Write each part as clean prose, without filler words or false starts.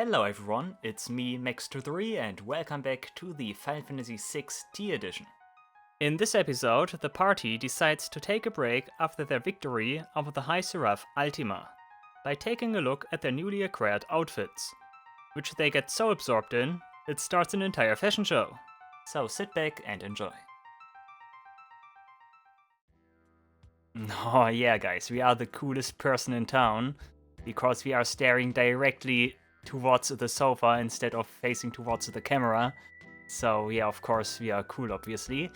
Hello everyone, it's me Max23 and welcome back to the Final Fantasy VI Tea Edition. In this episode, the party decides to take a break after their victory over the High Seraph Ultima by taking a look at their newly acquired outfits, which they get so absorbed in, it starts an entire fashion show. So sit back and enjoy. Oh yeah guys, we are the coolest person in town, because we are staring directly towards the sofa instead of facing towards the camera. So yeah, of course we are cool, obviously.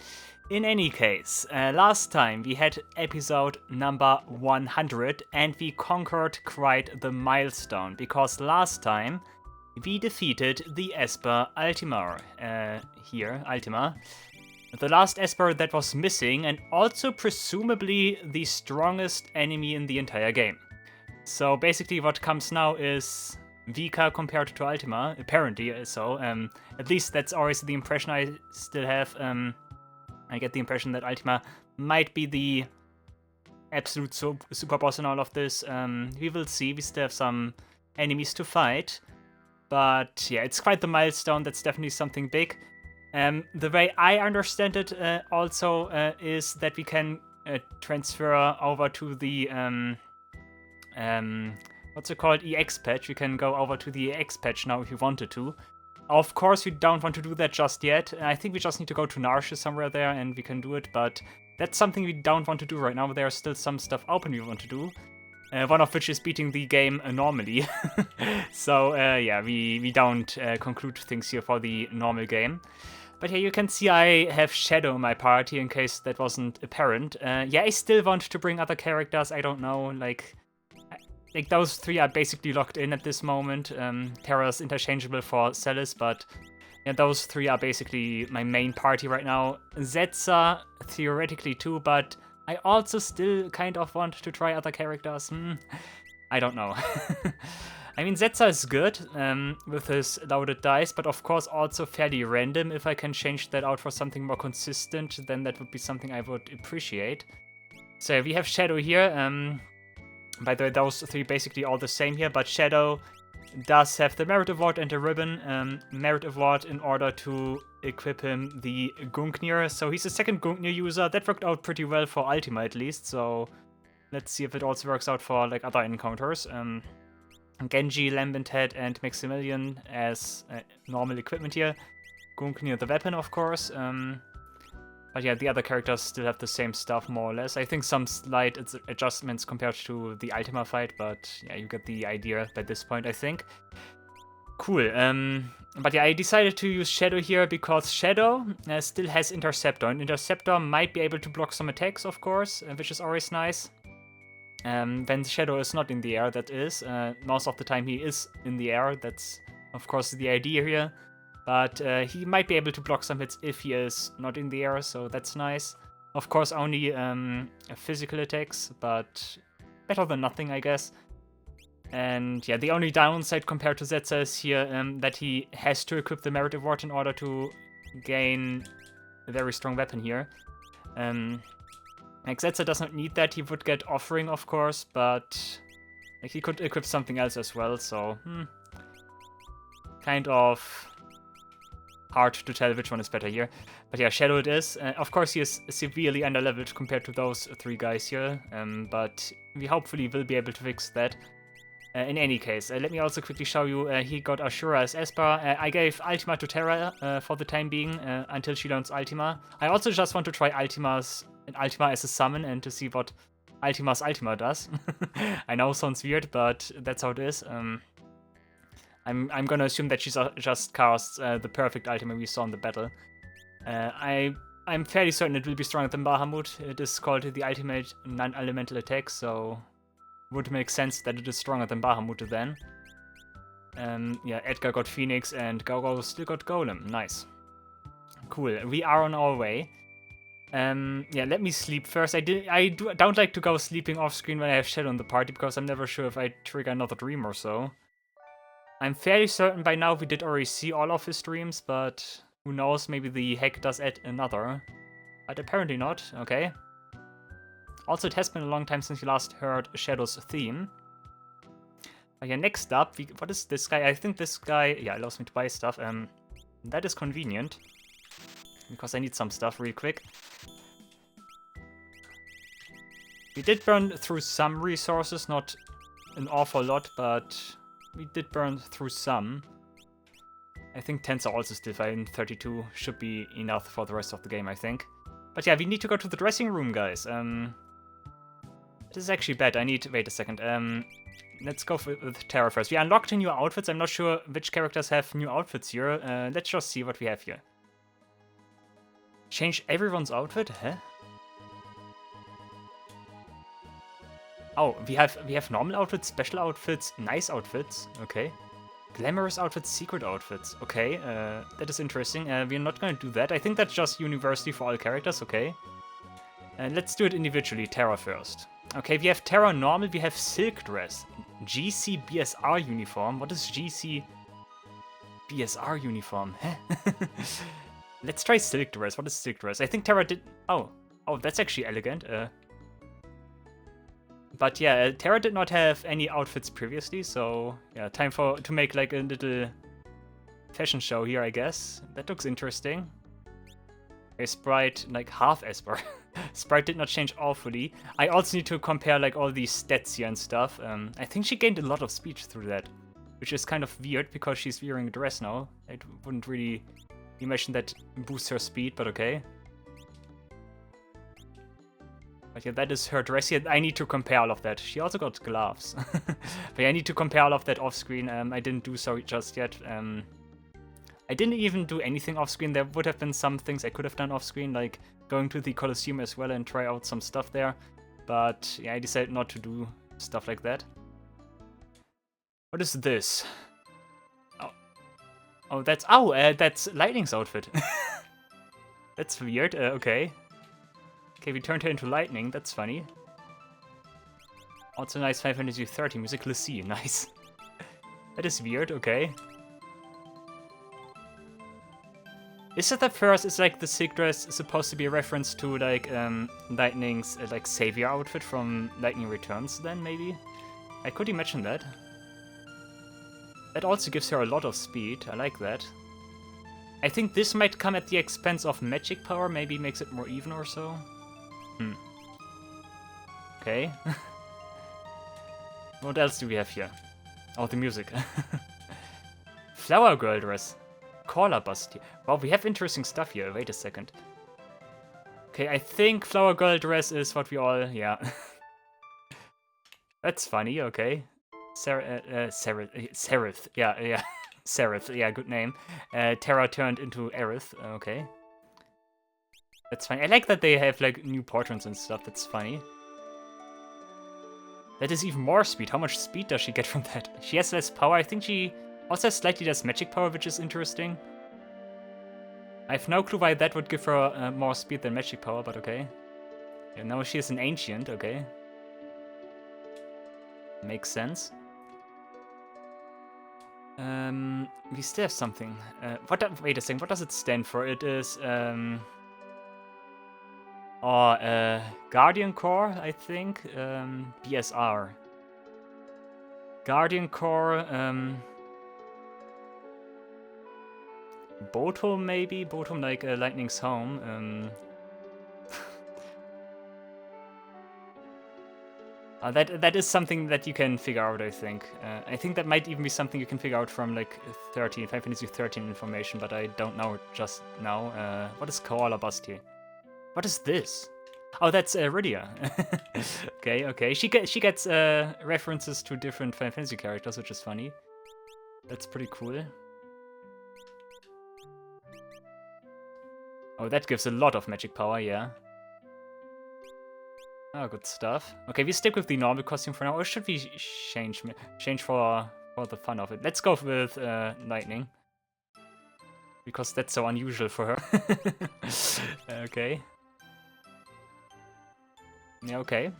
In any case, last time we had episode number 100 and we conquered quite the milestone, because last time we defeated the Esper Ultima, Ultima. The last Esper that was missing, and also presumably the strongest enemy in the entire game. So basically what comes now is weaker compared to Ultima, apparently so. At least that's always the impression I still have. I get the impression that Ultima might be the absolute super boss in all of this. We will see, we still have some enemies to fight. But yeah, it's quite the milestone, that's definitely something big. The way I understand it also is that we can transfer over to the what's it called, EX patch. We can go over to the EX patch now if we wanted to. Of course, we don't want to do that just yet. I think we just need to go to Narshe somewhere there and we can do it, but that's something we don't want to do right now. There's still some stuff open we want to do. One of which is beating the game normally. So yeah, we don't conclude things here for the normal game. But yeah, you can see I have Shadow in my party, in case that wasn't apparent. Yeah, I still want to bring other characters, I don't know, like those three are basically locked in at this moment. Terra's interchangeable for Celis, but yeah, those three are basically my main party right now. Zetsa, theoretically too, but I also still kind of want to try other characters. I don't know. I mean, Zetsa is good with his loaded dice, but of course also fairly random. If I can change that out for something more consistent, then that would be something I would appreciate. So we have Shadow here. By the way, those three basically all the same here, but Shadow does have the Merit Award and the Ribbon. Merit Award in order to equip him the Gungnir. So he's a second Gungnir user. That worked out pretty well for Ultima at least, so let's see if it also works out for like other encounters. Genji, Lambent Head, and Maximilian as normal equipment here. Gungnir the weapon, of course. But yeah, the other characters still have the same stuff, more or less. I think some slight adjustments compared to the Ultima fight, but yeah, you get the idea by this point, I think. Cool. But yeah, I decided to use Shadow here because Shadow still has Interceptor, and Interceptor might be able to block some attacks, of course, which is always nice. When Shadow is not in the air, that is. Most of the time he is in the air, that's of course the idea here. But he might be able to block some hits if he is not in the air, so that's nice. Of course, only physical attacks, but better than nothing, I guess. And yeah, the only downside compared to Zetsa is here that he has to equip the Merit Award in order to gain a very strong weapon here. Like Zetsa does not need that. He would get Offering, of course, but like he could equip something else as well, so kind of hard to tell which one is better here. But yeah, Shadow it is. Of course, he is severely underleveled compared to those three guys here, but we hopefully will be able to fix that. In any case, let me also quickly show you, he got Ashura as Esper. I gave Ultima to Terra for the time being, until she learns Ultima. I also just want to try Ultima as a summon and to see what Ultima's Ultima does. I know, sounds weird, but that's how it is. I'm gonna assume that she just casts the perfect Ultima we saw in the battle. I'm fairly certain it will be stronger than Bahamut. It is called the ultimate non-elemental attack, so would make sense that it is stronger than Bahamut then. Yeah, Edgar got Phoenix and Gauro still got Golem. Nice. Cool, we are on our way. Yeah, let me sleep first. I don't like to go sleeping off screen when I have Shadow in the party, because I'm never sure if I trigger another dream or so. I'm fairly certain by now we did already see all of his dreams, but who knows, maybe the hack does add another. But apparently not, okay. Also, it has been a long time since you last heard Shadow's theme. Yeah, next up, what is this guy? I think this guy, yeah, allows me to buy stuff. That is convenient, because I need some stuff real quick. We did burn through some resources, not an awful lot, but we did burn through some. I think 10s are also still fine. 32 should be enough for the rest of the game, I think. But yeah, we need to go to the dressing room, guys. This is actually bad. Wait a second. Let's go with Terra first. We unlocked new outfits. I'm not sure which characters have new outfits here. Let's just see what we have here. Change everyone's outfit? Huh? Oh, we have normal outfits, special outfits, nice outfits. Okay. Glamorous outfits, secret outfits. Okay, that is interesting. We're not going to do that. I think that's just universally for all characters. Okay. Let's do it individually. Terra first. Okay, we have Terra normal. We have silk dress. GC BSR uniform. What is GC BSR uniform? Huh? Let's try silk dress. What is silk dress? I think Terra did... Oh, that's actually elegant. But yeah, Terra did not have any outfits previously, so yeah, time to make like a little fashion show here, I guess. That looks interesting. A sprite, like half Esper. Sprite did not change awfully. I also need to compare like all these stats here and stuff. I think she gained a lot of speed through that, which is kind of weird because she's wearing a dress now. I wouldn't really imagine that boosts her speed, but okay. But yeah, that is her dress here. I need to compare all of that. She also got gloves. But yeah, I need to compare all of that off screen. I didn't do so just yet. I didn't even do anything off screen. There would have been some things I could have done off screen, like going to the Colosseum as well and try out some stuff there. But yeah, I decided not to do stuff like that. What is this? Oh, that's Lightning's outfit. That's weird. Okay. Okay, we turned her into lightning. That's funny. Also nice Final Fantasy XIII music. Let's see. Nice. That is weird. Okay. Is it at first? Is like the silk dress supposed to be a reference to like Lightning's like savior outfit from Lightning Returns? Then maybe I could imagine that. That also gives her a lot of speed. I like that. I think this might come at the expense of magic power. Maybe makes it more even or so. Okay. What else do we have here? Oh, the music. Flower girl dress. Caller bust. Wow, we have interesting stuff here. Wait a second. Okay, I think flower girl dress is what we all... Yeah. That's funny, okay. Seraph. Yeah. Seraph, yeah, good name. Terra turned into Aerith, okay. That's fine. I like that they have like new portraits and stuff. That's funny. That is even more speed. How much speed does she get from that? She has less power. I think she also has slightly less magic power, which is interesting. I have no clue why that would give her more speed than magic power, but okay. Yeah, now she is an ancient, okay. Makes sense. We still have something. Wait a second, what does it stand for? It is, Guardian Core, I think. BSR. Guardian Core, Boathome, maybe? Boathome, like Lightning's home. That is something that you can figure out, I think. I think that might even be something you can figure out from like 13, Final Fantasy 13 information, but I don't know just now. What is Koala Basti? What is this? Oh, that's Rydia. Okay. She gets references to different Final Fantasy characters, which is funny. That's pretty cool. Oh, that gives a lot of magic power, yeah. Oh, good stuff. Okay, we stick with the normal costume for now, or should we change for the fun of it? Let's go with Lightning. Because that's so unusual for her. Okay. Yeah, okay.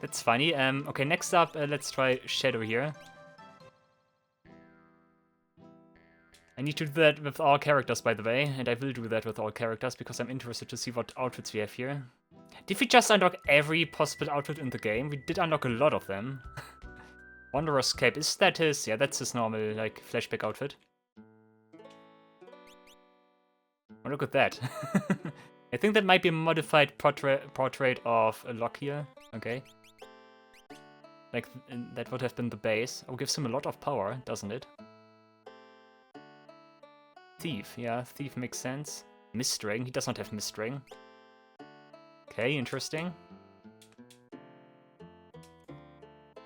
That's funny. Okay, next up, let's try Shadow here. I need to do that with all characters, by the way, and I will do that with all characters because I'm interested to see what outfits we have here. Did we just unlock every possible outfit in the game? We did unlock a lot of them. Wanderer's Cape, is that his? Yeah, that's his normal, like, flashback outfit. Oh, look at that. I think that might be a modified portrait of Locke here. Okay. Like, that would have been the base. Oh, gives him a lot of power, doesn't it? Thief, yeah, Thief makes sense. Mistring, he does not have Mistring. Okay, interesting.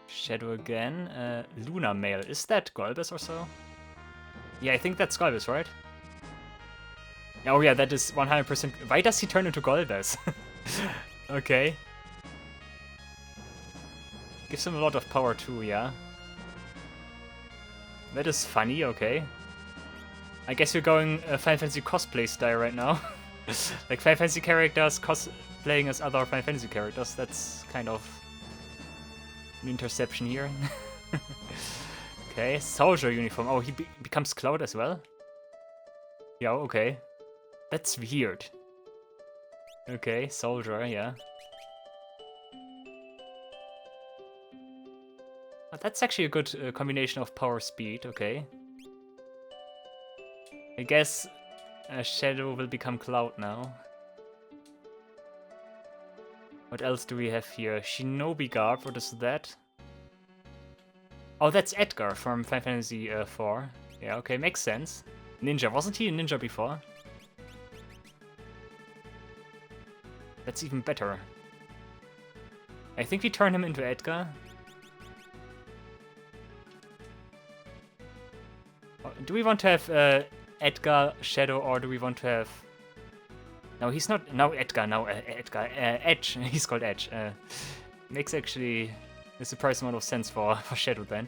Shadow again. Lunar Male, is that Golbez or so? Yeah, I think that's Golbez, right? Oh yeah, that is 100%. Why does he turn into Golbez? Okay. Gives him a lot of power too, yeah. That is funny, okay. I guess you're going Final Fantasy cosplay style right now. Like Final Fantasy characters cosplaying as other Final Fantasy characters. That's kind of an interception here. Okay, soldier uniform. Oh, he becomes Cloud as well? Yeah, okay. That's weird. Okay, soldier, yeah. Oh, that's actually a good combination of power speed, okay. I guess Shadow will become Cloud now. What else do we have here? Shinobi Garb, what is that? Oh, that's Edgar from Final Fantasy IV. Yeah, okay, makes sense. Ninja, wasn't he a ninja before? That's even better. I think we turn him into Edgar. Do we want to have Edgar, Shadow, or do we want to have... No, he's not... No, Edgar, no, Edgar. Edge, he's called Edge. Makes actually a surprising amount of sense for Shadow then.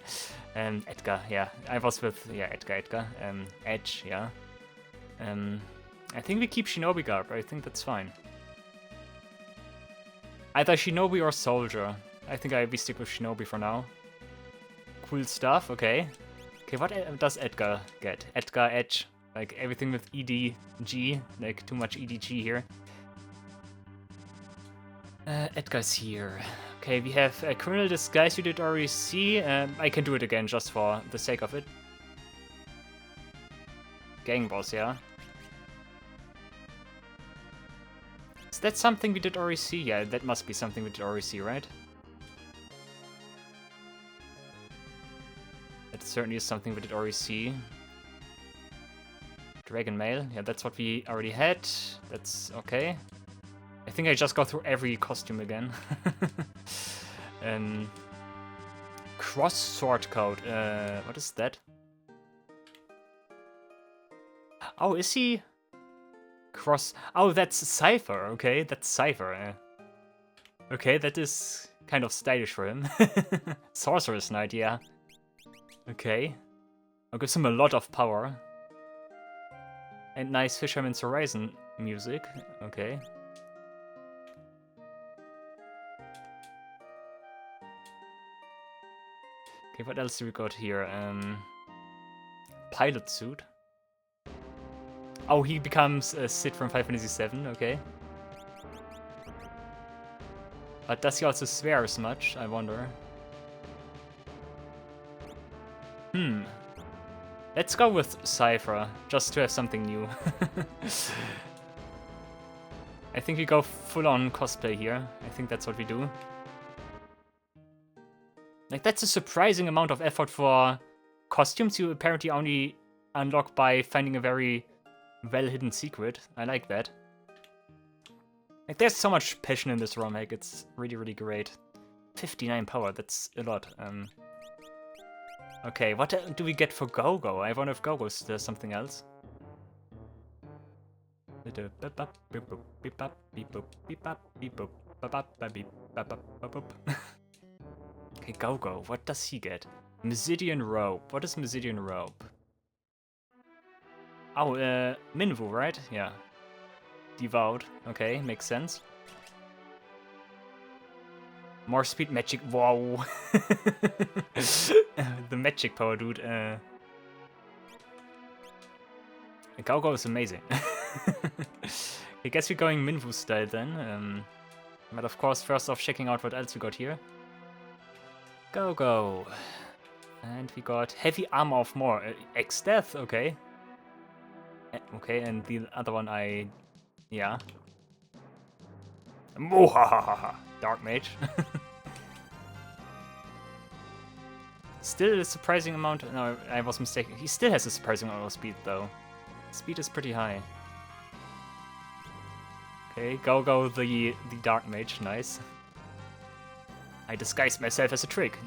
Edgar, yeah. I was with... Yeah, Edgar. Edge, yeah. I think we keep Shinobi Garb. I think that's fine. Either Shinobi or Soldier. I think we stick with Shinobi for now. Cool stuff, okay. Okay, what does Edgar get? Edgar, Edge, like everything with EDG, like too much EDG here. Edgar's here. Okay, we have a Criminal Disguise we did already see. I can do it again just for the sake of it. Gang Boss, yeah. Is that something we did already see? Yeah, that must be something we did already see, right? That certainly is something we did already see. Dragon Mail, yeah, that's what we already had. That's okay. I think I just go through every costume again. Cross Sword Code, what is that? Oh, is he... Cross... Oh, that's Cypher, okay, that's Cypher. Okay, that is kind of stylish for him. Sorcerer's Knight, yeah. Okay. I'll give him a lot of power. And nice Fisherman's Horizon music, okay. Okay, what else do we got here? Pilot suit. Oh, he becomes Sid from Final Fantasy VII, okay. But does he also swear as much, I wonder? Let's go with Cypher, just to have something new. I think we go full-on cosplay here. I think that's what we do. Like, that's a surprising amount of effort for costumes you apparently only unlock by finding a very well-hidden secret. I like that. Like, there's so much passion in this ROM hack, it's really, really great. 59 power, that's a lot. Okay, what do we get for Go-Go? I wonder if Go-Go's does something else. Okay, Go-Go, what does he get? Mesidian Robe. What is Mesidian Robe? Oh, Minwu, right? Yeah. Devout. Okay, makes sense. More speed magic. Wow. The magic power, dude. Go-Go is amazing. I guess we're going Minwu style then. But of course, first off, checking out what else we got here. Go-Go. And we got heavy armor of more. X death, okay. Okay, and the other one yeah. Mohahaha. Dark Mage. Still a surprising amount. No, I was mistaken. He still has a surprising amount of speed, though. Speed is pretty high. Okay, go the Dark Mage. Nice. I disguised myself as a trick.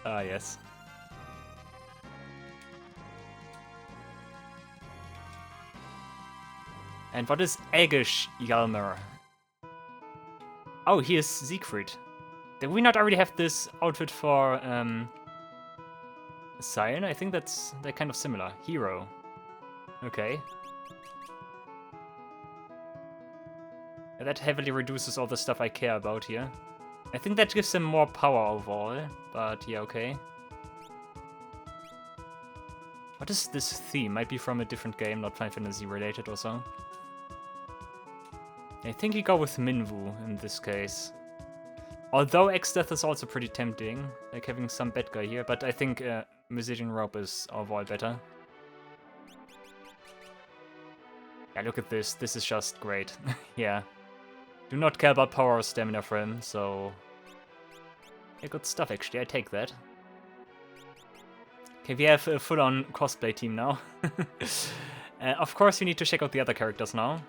Ah, yes. And what is Eggish Yalmer? Oh, he is Siegfried. Did we not already have this outfit for Sion? I think they're kind of similar. Hero. Okay. Yeah, that heavily reduces all the stuff I care about here. I think that gives him more power overall, but yeah, okay. What is this theme? Might be from a different game, not Final Fantasy related or so. I think we go with Minwu in this case. Although X-Death is also pretty tempting, like having some bad guy here, but I think Musician Rope is overall better. Yeah, look at this. This is just great. Yeah. Do not care about power or stamina for him, so... Yeah, good stuff actually, I take that. Okay, we have a full-on cosplay team now. Of course we need to check out the other characters now.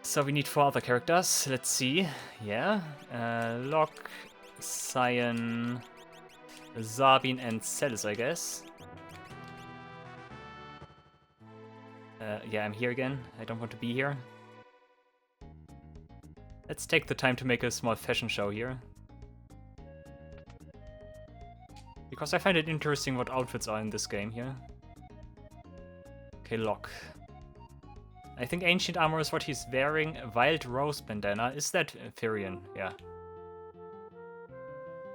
So we need 4 other characters, let's see. Yeah, Locke, Sion, Sabin and Celis, I guess. Yeah, I'm here again. I don't want to be here. Let's take the time to make a small fashion show here. Because I find it interesting what outfits are in this game here. Okay, Locke. I think Ancient Armor is what he's wearing. Wild Rose Bandana. Is that Firion? Yeah.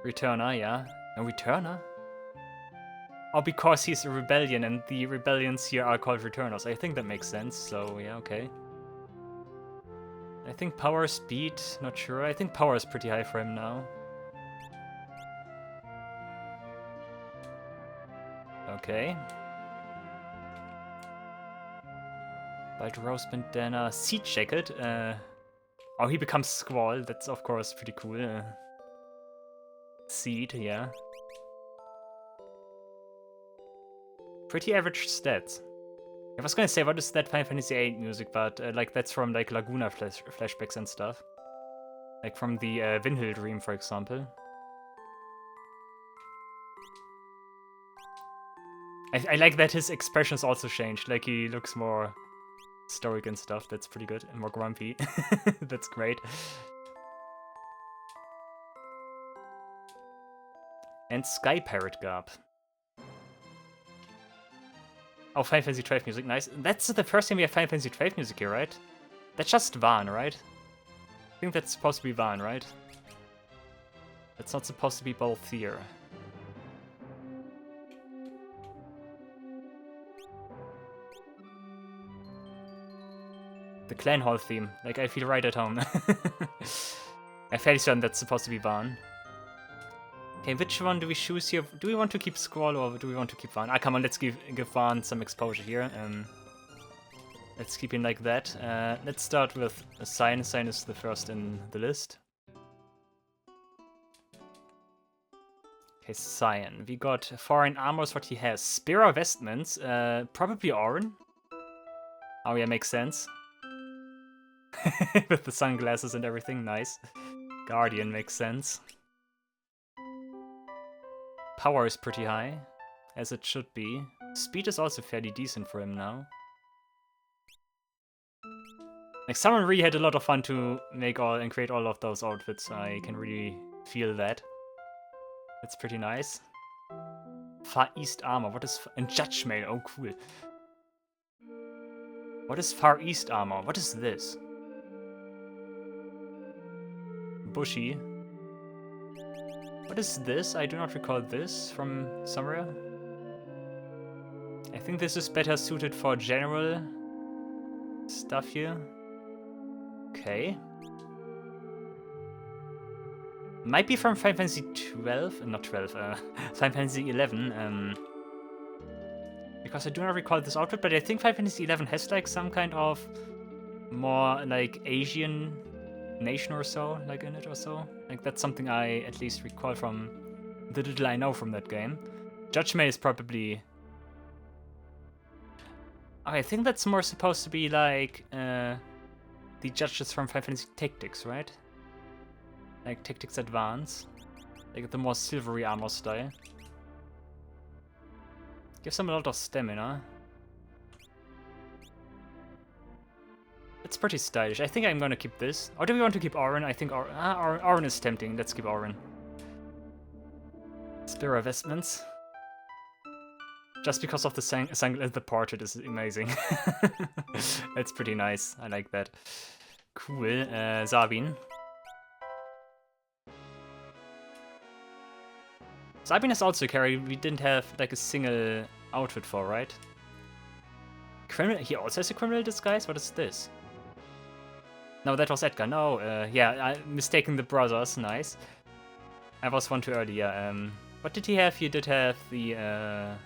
Returner, yeah. A Returner? Oh, because he's a rebellion and the rebellions here are called Returners. I think that makes sense, so yeah, okay. I think power, speed, not sure. I think power is pretty high for him now. Okay. Wild Rose Bandana, Seed Jacket. Oh, he becomes Squall. That's of course pretty cool. Seed, yeah. Pretty average stats. I was gonna say, what is that Final Fantasy VIII music, but like that's from like Laguna flashbacks and stuff. Like from the Vinhill Dream, for example. I like that his expressions also changed. Like he looks more stoic and stuff. That's pretty good. And more grumpy. That's great. And Sky Parrot Garb. Oh, Final Fantasy XII music, nice. That's the first time we have Final Fantasy XII music here, right? That's just Van, right? I think that's supposed to be Van, right? That's not supposed to be both here. The Clan Hall theme. Like, I feel right at home. I'm fairly certain that's supposed to be Van. Okay, which one do we choose here? Do we want to keep Squall or do we want to keep Van? Ah, come on, let's give Van some exposure here. Let's keep him like that. Let's start with Sion. Sion is the first in the list. Okay, Sion. We got foreign armors, what he has. Spira vestments, probably Orin. Oh yeah, makes sense. With the sunglasses and everything, nice. Guardian makes sense. Power is pretty high, as it should be. Speed is also fairly decent for him now. Like, someone really had a lot of fun to make all and create all of those outfits. I can really feel that. That's pretty nice. Far East Armor, what is... And Judge Mail, oh cool. What is Far East Armor? What is this? Bushy. What is this? I do not recall this from somewhere. I think this is better suited for general stuff here. Okay. Might be from Final Fantasy 12, not 12, Final Fantasy 11. Because I do not recall this outfit, but I think Final Fantasy 11 has like some kind of more like Asian nation or so, like in it or so. Like that's something I at least recall from the little I know from that game. Judge May is probably... I think that's more supposed to be like the judges from Final Fantasy Tactics, right? Like Tactics Advance. Like the more silvery armor style. Gives them a lot of stamina. It's pretty stylish. I think I'm gonna keep this. Or do we want to keep Auron? I think Auron is tempting. Let's keep Auron. Spira vestments. Just because of the portrait is amazing. That's pretty nice. I like that. Cool. Sabin. Sabin is also a character we didn't have like a single outfit for, right? Criminal. He also has a criminal disguise? What is this? No, that was Edgar. No, yeah, I'm mistaken the brothers. Nice. I was one too early, yeah. What did he have? He did have the a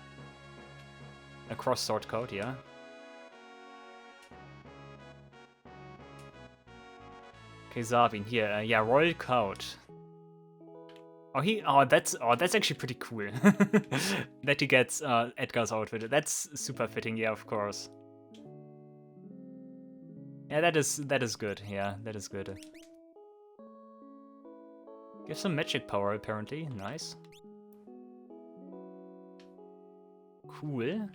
cross sword coat, yeah. Okay, Sabin here. Yeah, royal coat. Oh, that's actually pretty cool. That he gets Edgar's outfit. That's super fitting, yeah, of course. Yeah, that is good. Yeah, that is good. Gives some magic power apparently. Nice. Cool.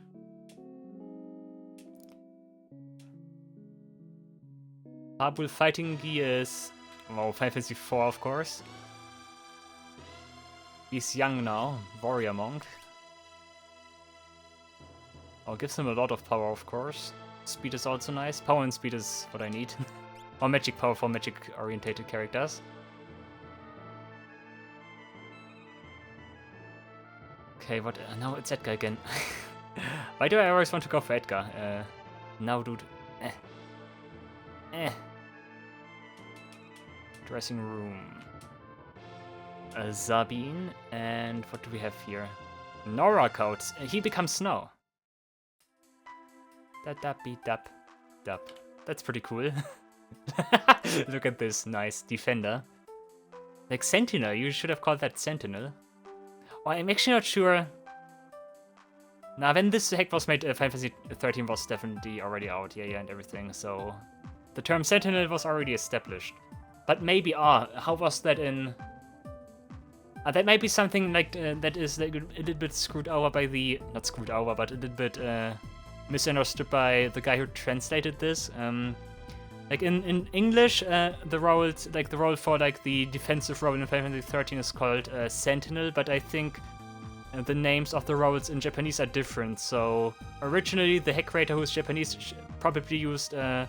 Hardbull fighting gear is Final Fantasy IV, of course. He's young now, warrior monk. Oh, gives him a lot of power, of course. Speed is also nice. Power and speed is what I need. Or magic power for magic-orientated characters. Okay, what? Now it's Edgar again. Why do I always want to go for Edgar? Now, dude. Dressing room. Sabin, and what do we have here? Nora coats. He becomes Snow. Dap. That's pretty cool. Look at this, nice defender. Like Sentinel, you should have called that Sentinel. Oh, I'm actually not sure. Now, when this hack was made, Final Fantasy 13 was definitely already out, yeah, and everything. So the term Sentinel was already established. But maybe, how was that in? That might be something like that is like a little bit screwed over by the, not screwed over, but a little bit misunderstood by the guy who translated this. Like in English, the role for like the defensive role in Final Fantasy 13 is called Sentinel, but I think the names of the roles in Japanese are different. So originally, the hack creator who is Japanese probably used the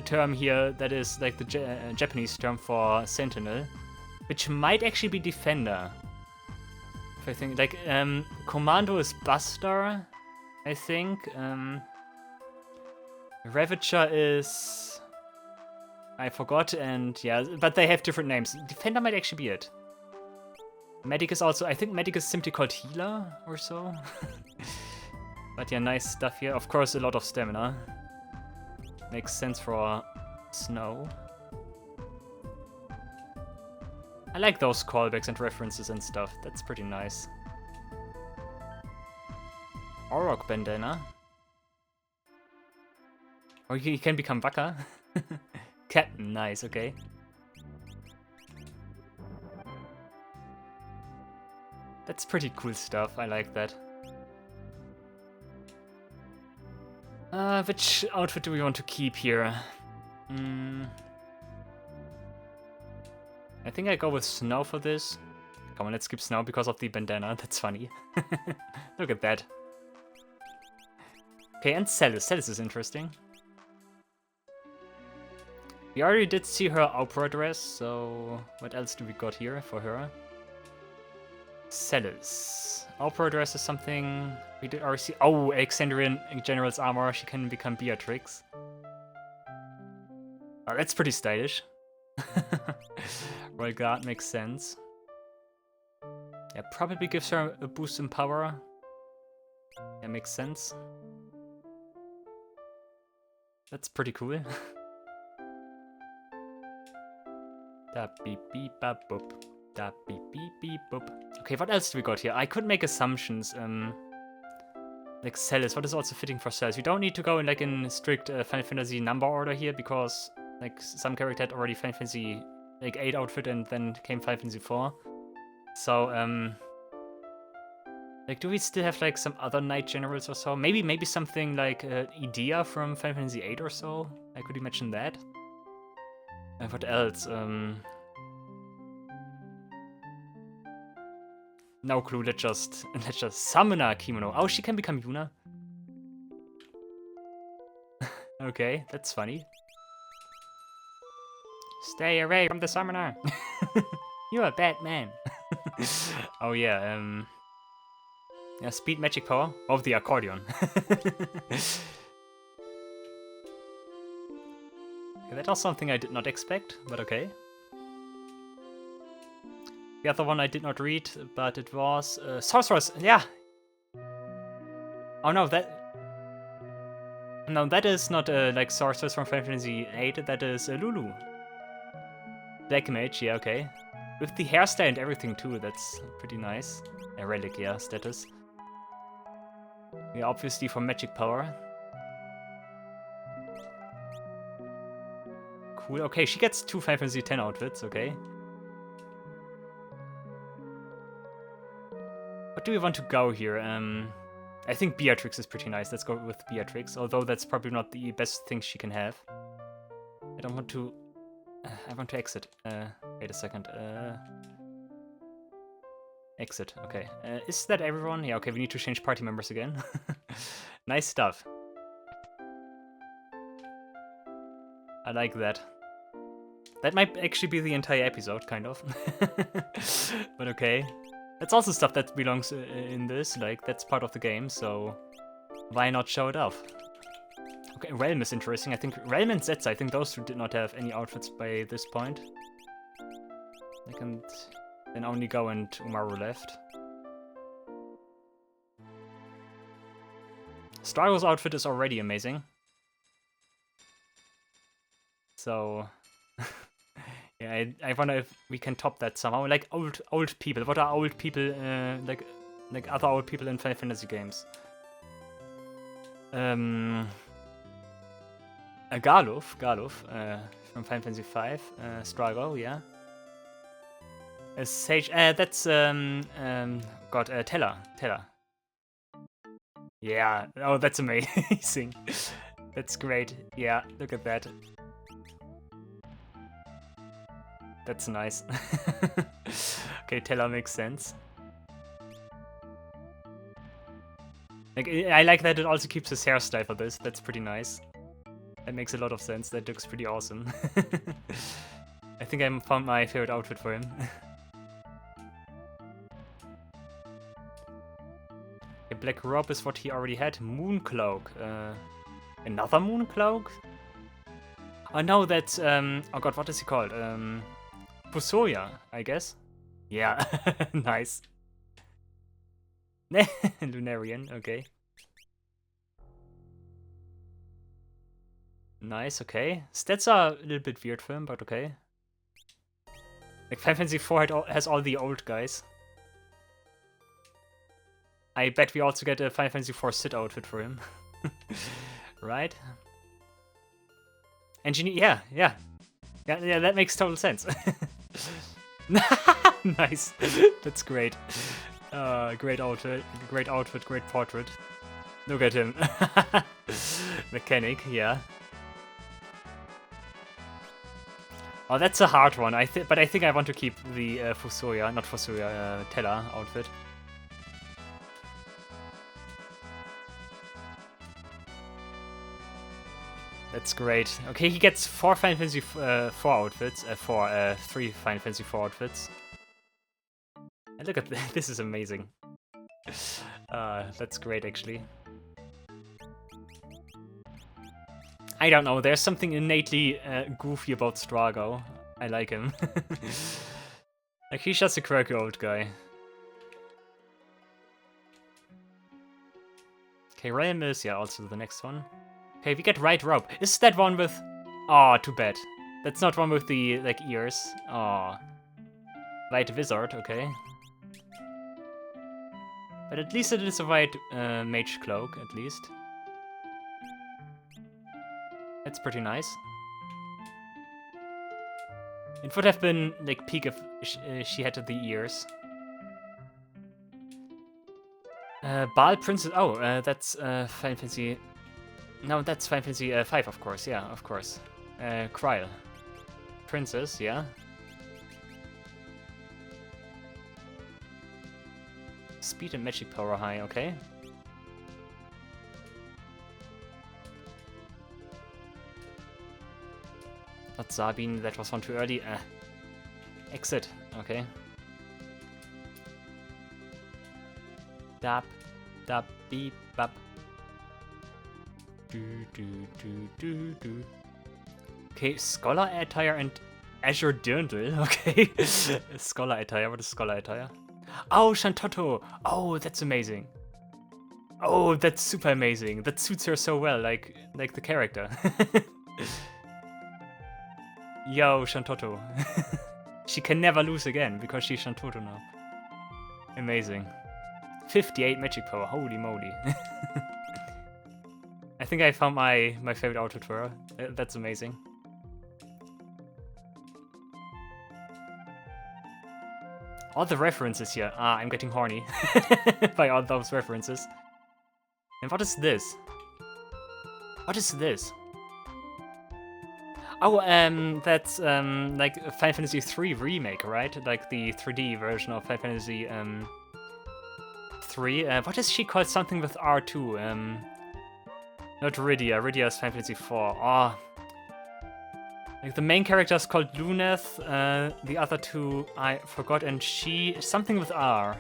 term here that is like the Japanese term for Sentinel. Which might actually be Defender. If I think, like, Commando is Buster, I think. Ravager is... I forgot, and yeah, but they have different names. Defender might actually be it. Medic is also... I think Medic is simply called Healer, or so. But yeah, nice stuff here. Of course, a lot of stamina. Makes sense for Snow. I like those callbacks and references and stuff. That's pretty nice. Auroch bandana. Or he can become Waka. Captain, nice, okay. That's pretty cool stuff. I like that. Which outfit do we want to keep here? I think I go with Snow for this. Come on, let's skip Snow because of the bandana. That's funny. Look at that. Okay, and Celis. Celis is interesting. We already did see her opera dress, so what else do we got here for her? Celis. Opera dress is something we did already see. Oh, Alexandrian General's armor. She can become Beatrix. Oh, that's pretty stylish. Royal Guard makes sense. Yeah, probably gives her a boost in power. Yeah, makes sense. That's pretty cool. Da beep beep ba boop. Da beep beep beep boop. Okay, what else do we got here? I could make assumptions. Like Celis, what is also fitting for Celis? We don't need to go in like in strict Final Fantasy number order here because like some character had already Final Fantasy like 8 outfit and then came Final Fantasy 4. So like do we still have like some other Knight Generals or so? Maybe something like Idea from Final Fantasy 8 or so? I could imagine that. And what else? No clue. Let's just summon a Kimono. Oh, she can become Yuna. Okay, that's funny. Stay away from the summoner. You're a bad man. Oh yeah. Yeah, speed, magic power of the accordion. Okay, that was something I did not expect, but okay. The other one I did not read, but it was Sorceress. Yeah. Oh no, that is not like Sorceress from Final Fantasy VIII. That is Lulu. Black Mage. Yeah, okay. With the hairstyle and everything too. That's pretty nice. A relic, yeah, status. Yeah, obviously for magic power. Cool. Okay, she gets 2 Final Fantasy X outfits. Okay. What do we want to go here? I think Beatrix is pretty nice. Let's go with Beatrix, although that's probably not the best thing she can have. I don't want to... I want to exit. Wait a second. Exit. Okay. Is that everyone? Yeah, okay, we need to change party members again. Nice stuff. I like that. That might actually be the entire episode, kind of. But okay. That's also stuff that belongs in this, like, that's part of the game, so why not show it off? Okay, Realm is interesting. I think Realm and Zetsa, I think those two did not have any outfits by this point. They can then only go and Umaru left. Strago's outfit is already amazing. So... yeah, I wonder if we can top that somehow. Like old people. What are old people like other old people in Final Fantasy games? Galuf from Final Fantasy V. Strago, yeah. Sage. That's Teller. Yeah. Oh, that's amazing. That's great. Yeah, look at that. That's nice. Okay, Teller makes sense. Like, I like that it also keeps his hairstyle for this. That's pretty nice. That makes a lot of sense. That looks pretty awesome. I think I found my favorite outfit for him. A black robe is what he already had. Moon cloak. Another moon cloak? Oh no, that's oh god, what is he called? Fusoya, I guess. Yeah, nice. Lunarian, okay. Nice, okay. Stats are a little bit weird for him, but okay. Like Final Fantasy IV has all the old guys. I bet we also get a Final Fantasy IV Sid outfit for him. Right? Engineer, yeah, that makes total sense. Nice, that's great. Great outfit, great portrait. Look at him. Mechanic, yeah. Oh, that's a hard one. But I think I want to keep the Teller outfit. That's great. Okay, he gets 4 Final Fantasy 4 outfits. 3 Final Fantasy 4 outfits. And look at this. This is amazing. That's great, actually. I don't know. There's something innately goofy about Strago. I like him. Like, he's just a quirky old guy. Okay, Realm is, yeah, also the next one. Okay, we get Right Rope. Is that one with... Oh, too bad. That's not one with the, like, ears. Oh. White Wizard, okay. But at least it is a white mage cloak, at least. That's pretty nice. It would have been, like, peak if she had the ears. Baal Princess... Oh, that's Final Fantasy... No, that's Final Fantasy V, of course. Yeah, of course. Kryl. Princess, yeah. Speed and magic power high, okay. Not Sabine, that was one too early. Exit, okay. Dap, dap, beep, bap. Do. Okay, Scholar attire and Azure Dirndl, okay. Scholar attire, what is Scholar attire? Oh, Shantotto! Oh, that's amazing. Oh, that's super amazing. That suits her so well, like the character. Yo, Shantotto. She can never lose again, because she's Shantotto now. Amazing. 58 magic power, holy moly. I think I found my favorite outfit for her. That's amazing. All the references here. Ah, I'm getting horny by all those references. And what is this? What is this? Oh, that's like a Final Fantasy III remake, right? Like the 3D version of Final Fantasy 3. What is she called? Something with R2. Not Rydia. Rydia is Final Fantasy 4. Oh. Like the main character is called Luneth. The other two I forgot, and she something with R.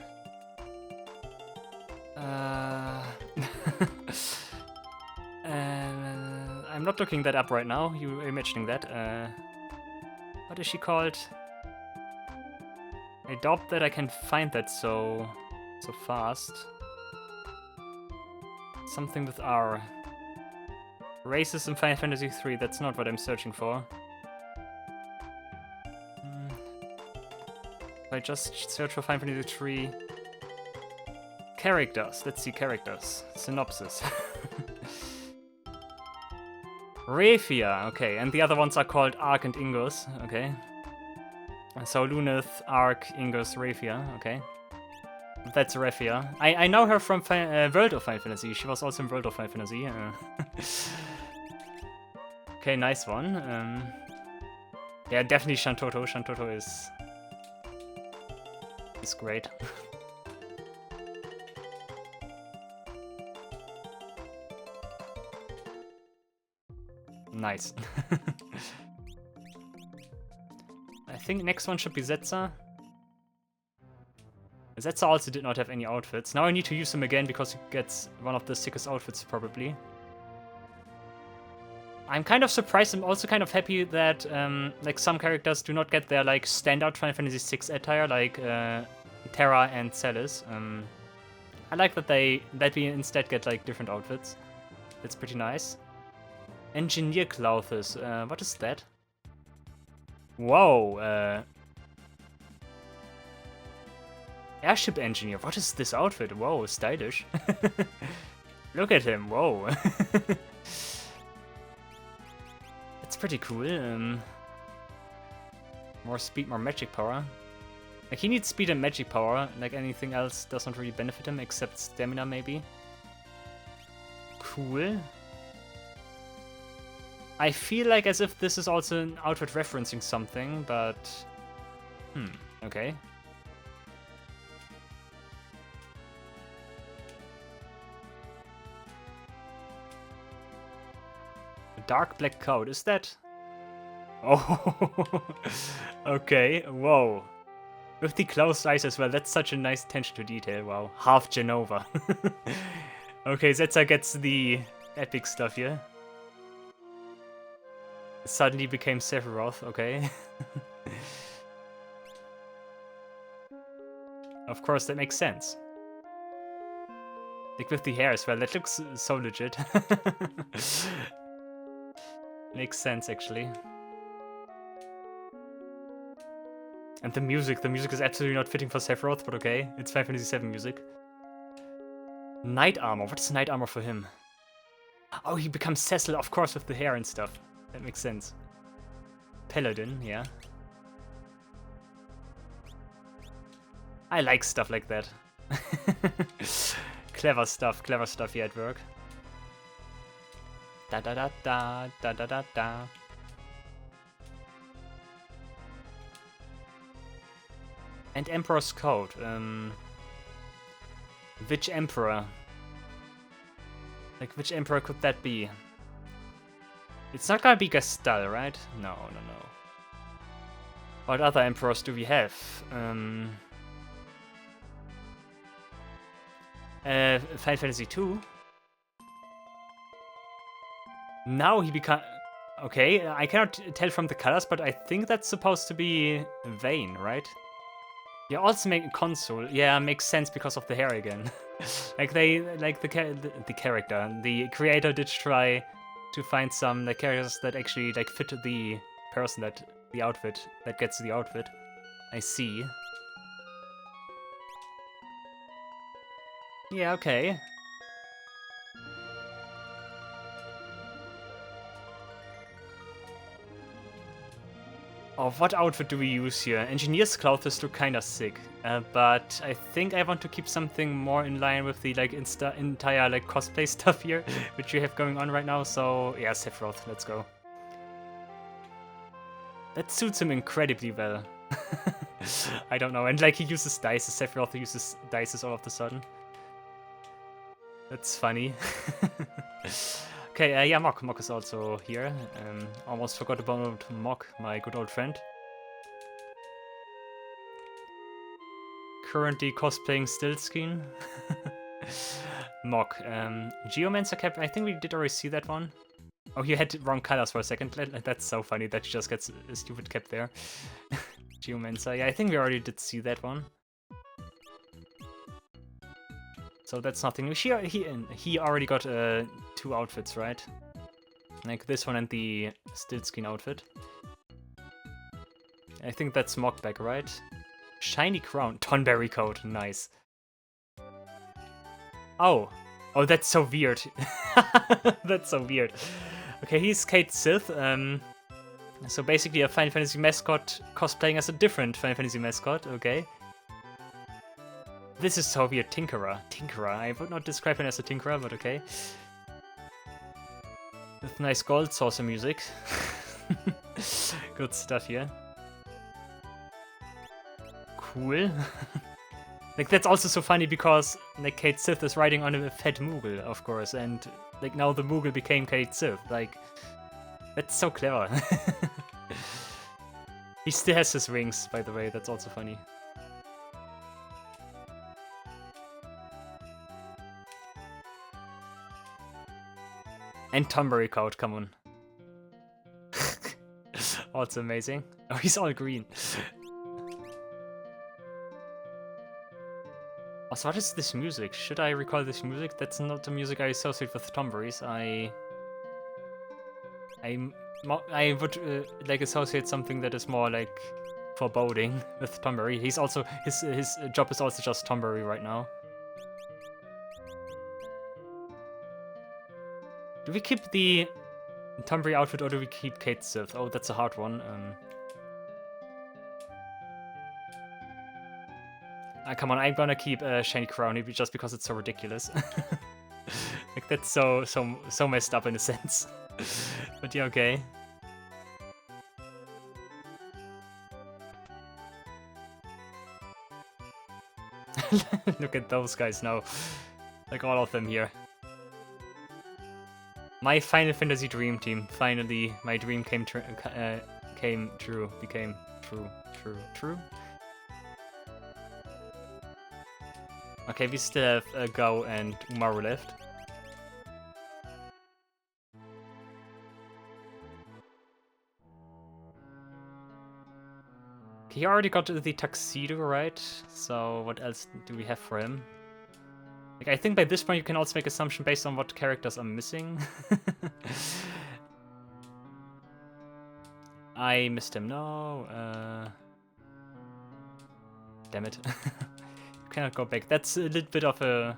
I'm not looking that up right now. You were mentioning that. What is she called? I doubt that I can find that so fast. Something with R. Races in Final Fantasy III. That's not what I'm searching for. If I just search for Final Fantasy III characters. Let's see characters. Synopsis. Raphia, okay, and the other ones are called Ark and Ingus, okay. So Luneth, Ark, Ingus, Raphia, okay. That's Raphia. I know her from World of Final Fantasy. She was also in World of Final Fantasy. Okay, nice one. Yeah, definitely Shantotto. Shantotto is great. Nice. I think next one should be Zetsa. Zetsa also did not have any outfits. Now I need to use him again because he gets one of the sickest outfits probably. I'm kind of surprised. I'm also kind of happy that like some characters do not get their like standard Final Fantasy VI attire, like Terra and Celis. I like that we instead get like different outfits. That's pretty nice. Engineer clothes. What is that? Whoa. Airship engineer. What is this outfit? Whoa, stylish. Look at him. Whoa. That's pretty cool. More speed, more magic power. Like he needs speed and magic power. Like anything else doesn't really benefit him except stamina maybe. Cool. I feel like as if this is also an outfit referencing something, but... okay. A dark black coat, is that... Oh, okay, whoa. With the closed eyes as well, that's such a nice attention to detail, wow. Half Genova. Okay, Zetsa gets the epic stuff here. Suddenly became Sephiroth, okay. Of course, that makes sense. Like with the hair as well, that looks so legit. Makes sense, actually. And the music is absolutely not fitting for Sephiroth, but okay. It's Final Fantasy VII music. Knight armor, what's knight armor for him? Oh, he becomes Cecil, of course, with the hair and stuff. That makes sense. Paladin, yeah. I like stuff like that. Clever stuff here at work. Da da da da da da da da. And Emperor's Code. Which Emperor? Like, which Emperor could that be? It's not gonna be Gastal, right? No, no, no. What other Emperors do we have? Final Fantasy II? Now he become... Okay, I cannot tell from the colors, but I think that's supposed to be Vayne, right? You also make a console. Yeah, makes sense because of the hair again. Like the character, the creator did try to find some like characters that actually like fit the person the outfit that gets the outfit. I see. Yeah, okay. Oh, what outfit do we use here? Engineer's clothes look kinda sick, but I think I want to keep something more in line with the like entire like cosplay stuff here, which you have going on right now. So yeah, Sephiroth, let's go. That suits him incredibly well. I don't know, and like he uses dice. Sephiroth uses dice all of a sudden. That's funny. Okay, yeah, Mok. Mok is also here. Almost forgot about Mok, my good old friend. Currently cosplaying Stiltskin. Mok. Geomancer cap, I think we did already see that one. Oh, he had wrong colors for a second. That's so funny that he just gets a stupid cap there. Geomancer, yeah, I think we already did see that one. So that's nothing. He already got 2 outfits, right? Like this one and the Stiltskin outfit. I think that's Mockback, right? Shiny crown, Tonberry coat, nice. Oh, oh, that's so weird. That's so weird. Okay, he's Kate Sith. So basically a Final Fantasy mascot cosplaying as a different Final Fantasy mascot. Okay. This is so weird. Tinkerer. Tinkerer. I would not describe him as a Tinkerer, but okay. With nice gold saucer music. Good stuff here. Cool. Like, that's also so funny because, like, Kate Sith is riding on a fat Moogle, of course, and, like, now the Moogle became Kate Sith. Like, that's so clever. He still has his wings, by the way. That's also funny. And Tonberry coat, come on. Oh, it's amazing. Oh, he's all green. Also, what is this music? Should I recall this music? That's not the music I associate with Tomberries. I would like associate something that is more like foreboding with Tomberry. He's also his job is also just Tomberry right now. Do we keep the Tomberry outfit or do we keep Kate Sith? Oh, that's a hard one. Come on, I'm gonna keep Shiny Crown just because it's so ridiculous. Like that's so messed up in a sense. But yeah, okay. Look at those guys now. Like all of them here. My Final Fantasy Dream Team. Finally, my dream became true. Okay, we still have Gao and Umaru left. He already got the tuxedo, right? So what else do we have for him? Like, I think by this point you can also make assumption based on what characters are missing. I missed him. No. Damn it. You cannot go back. That's a little bit of a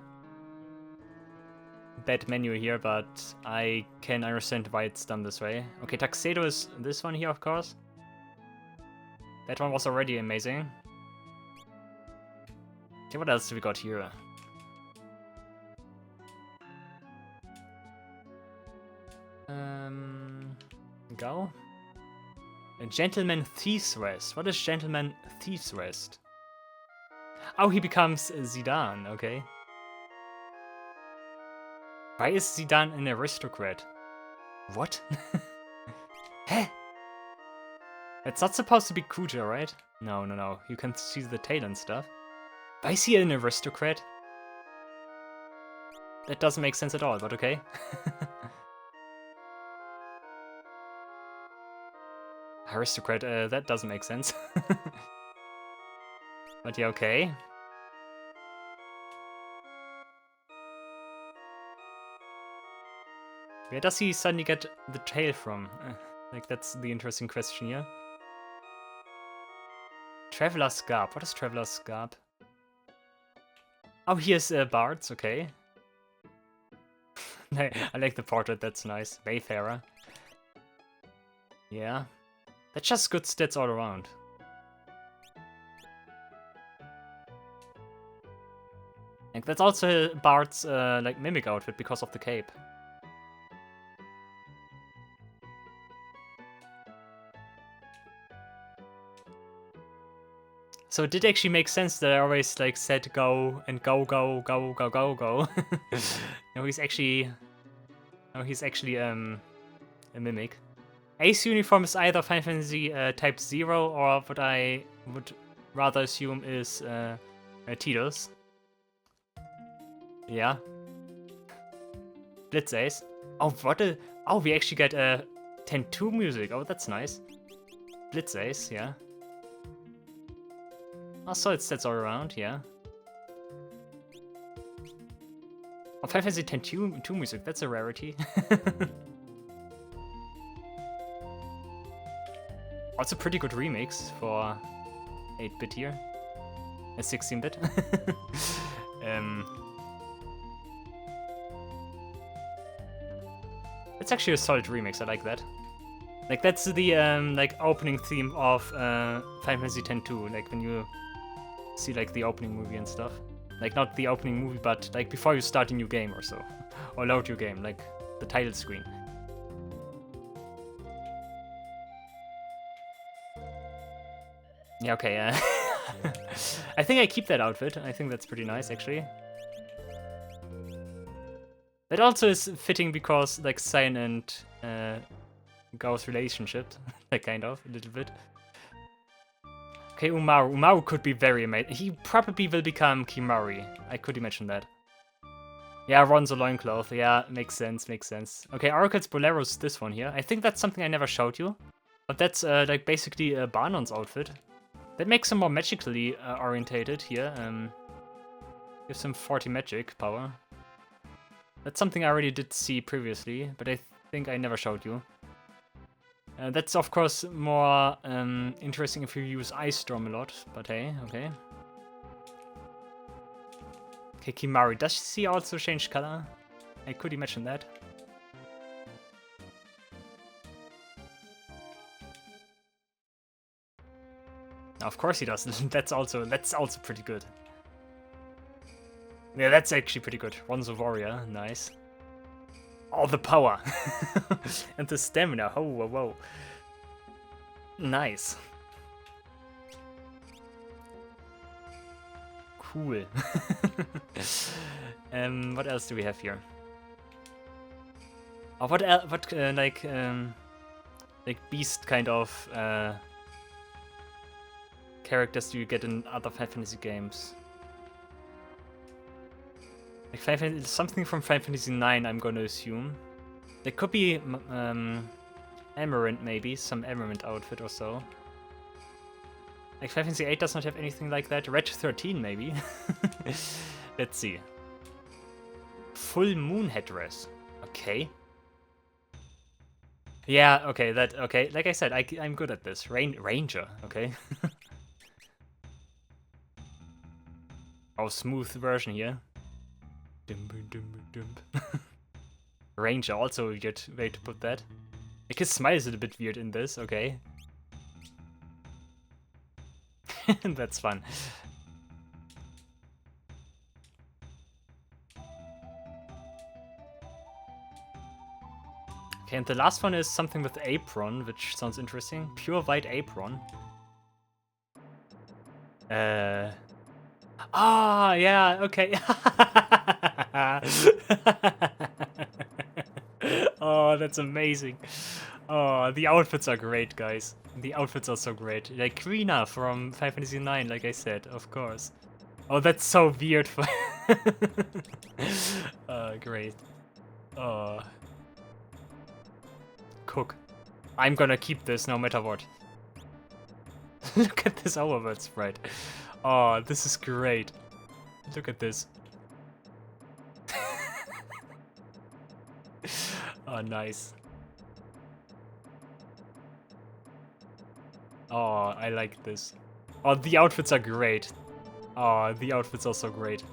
bad menu here, but I can understand why it's done this way. Okay, Tuxedo is this one here, of course. That one was already amazing. Okay, what else do we got here? Go. A Gentleman Thief's Rest. What is Gentleman Thief's Rest? Oh, he becomes Zidane, okay. Why is Zidane an aristocrat? What? Heh? It's not supposed to be Kuja, right? No, no, no. You can see the tail and stuff. Why is he an aristocrat? That doesn't make sense at all, but okay. Aristocrat, that doesn't make sense. But yeah, okay. Where does he suddenly get the tail from? Like, that's the interesting question here. Traveler's Garb. What is Traveler's Garb? Oh, here's Bards, okay. I like the portrait, that's nice. Wayfarer. Yeah. That's just good stats all around. Like, that's also Bard's like mimic outfit because of the cape. So it did actually make sense that I always like said go and go, go, go, go, go, go. No, he's actually a mimic. Ace uniform is either Final Fantasy Type 0 or what I would rather assume is Tidus. Yeah. Blitz Ace. Oh, what a... Oh, we actually get 10-2 music. Oh, that's nice. Blitz Ace, yeah. Oh, so it sets all around, yeah. Oh, Final Fantasy X-2 music, that's a rarity. Also pretty good remix for 8-bit here. A 16-bit. It's actually a solid remix, I like that. Like, that's the like opening theme of Final Fantasy X-2, like when you see like the opening movie and stuff. Like, not the opening movie, but like before you start a new game or so. Or load your game, like the title screen. Yeah, okay, I think I keep that outfit. I think that's pretty nice, actually. That also is fitting because, like, Cyan and Gao's relationship, like, kind of, a little bit. Okay, Umaru. Umaru could be very amazing. He probably will become Kimari. I could imagine that. Yeah, Ronzo loincloth. Yeah, makes sense, makes sense. Okay, Oracle's Bolero's this one here. I think that's something I never showed you. But that's, like, basically Banon's outfit. That makes him more magically orientated here. Gives him 40 magic power. That's something I already did see previously, but I think I never showed you. That's of course more interesting if you use Ice Storm a lot, but hey, okay. Okay, Kimari, does she also change color? I could imagine that. Of course he does. That's also pretty good. Yeah, that's actually pretty good. Ronzo Warrior, nice. All the power and the stamina. Oh, whoa, whoa. Nice. Cool. What else do we have here? Oh, what like beast kind of characters do you get in other Final Fantasy games? Like something from Final Fantasy IX, I'm gonna assume. There could be Amarant, maybe some Amarant outfit or so. Like Final Fantasy VIII does not have anything like that. Red 13, maybe. Let's see. full moon headdress. Okay. Yeah, okay, okay. Like I said, I'm good at this. Ranger, okay. Our smooth version here. Ranger, also a good way to put that. Like his smile is a bit weird in this, okay. That's fun. Okay, and the last one is something with apron, which sounds interesting. Pure white apron. Ah, yeah, okay. Oh, that's amazing. Oh, the outfits are great, guys. The outfits are so great. Like Krina from Final Fantasy IX, like I said, of course. Oh, that's so weird. Great. Oh. Cook. I'm gonna keep this no matter what. Look at this overworld sprite. Oh, this is great. Look at this. Oh, nice. Oh, I like this. Oh, the outfits are great. Oh, the outfits are so great.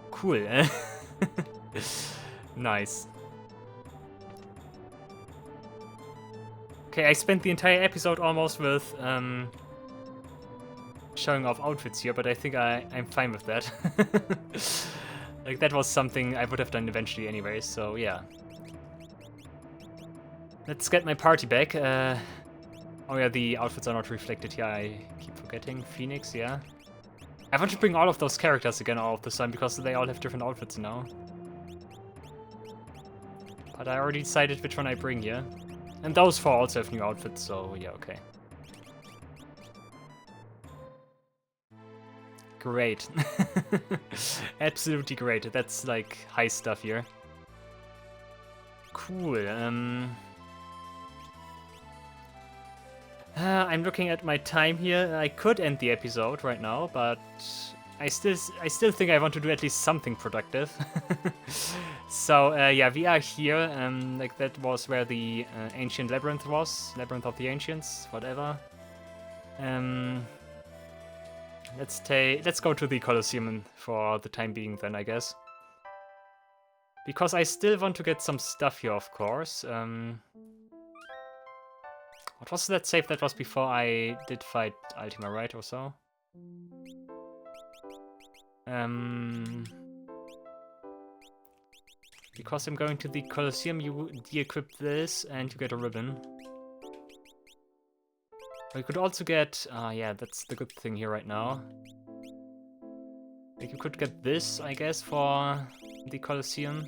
Cool, eh? Nice. Okay, I spent the entire episode almost with showing off outfits here, but I think I'm fine with that. Like, that was something I would have done eventually anyway, so yeah. Let's get my party back. Oh yeah, the outfits are not reflected here, I keep forgetting. Phoenix, yeah. I want to bring all of those characters again all of the time, because they all have different outfits now. But I already decided which one I bring here. And those four also have new outfits, so yeah, okay. Great. Absolutely great. That's like high stuff here. Cool. I'm looking at my time here. I could end the episode right now, but I still think I want to do at least something productive. So yeah, we are here. Like that was where the ancient labyrinth was, labyrinth of the ancients, whatever. Let's go to the Colosseum for the time being then, I guess. Because I still want to get some stuff here, of course. What was that save? That was before I did fight Ultima, right, or so? Because I'm going to the Colosseum, you de-equip this and you get a ribbon. Or you could also get... yeah, that's the good thing here right now. Like, you could get this, I guess, for the Colosseum.